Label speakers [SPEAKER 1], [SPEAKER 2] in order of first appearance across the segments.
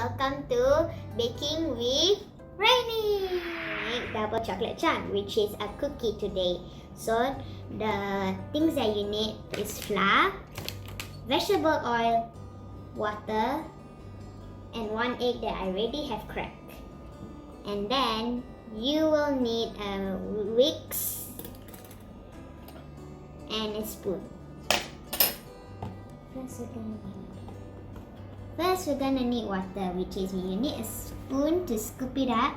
[SPEAKER 1] welcome to Baking with Renny! Double chocolate chunk, which is a cookie today. So the things that you need is flour, vegetable oil, water, and 1 egg that I already have cracked. And then you will need a whisk and a spoon. First we're gonna need water, which is you need a spoon to scoop it up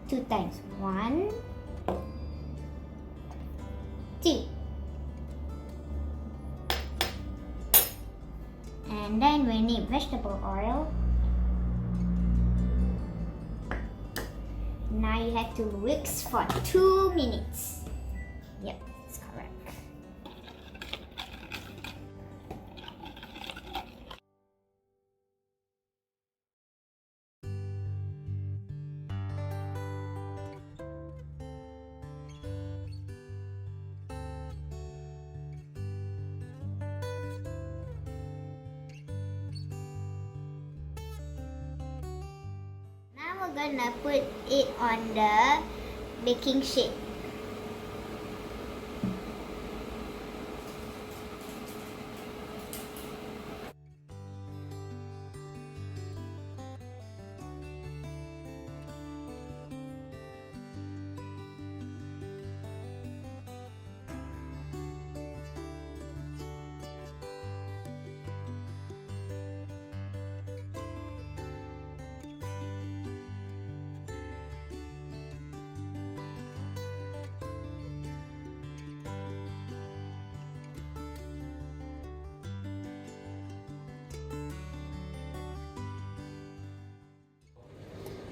[SPEAKER 1] 2 times. 1, 2. And then we need vegetable oil. Now you have to whisk for 2 minutes. Yep, that's correct. Now we're gonna put it on the baking sheet.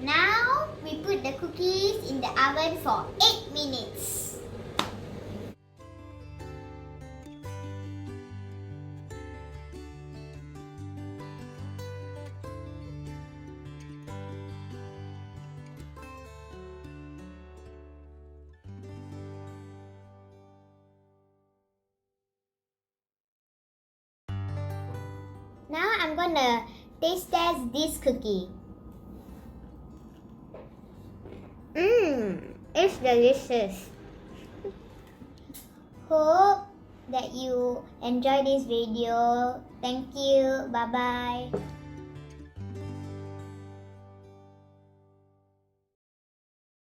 [SPEAKER 1] Now we put the cookies in the oven for 8 minutes. Now I'm gonna taste test this cookie. It's delicious. Hope that you enjoy this video. Thank you. Bye bye.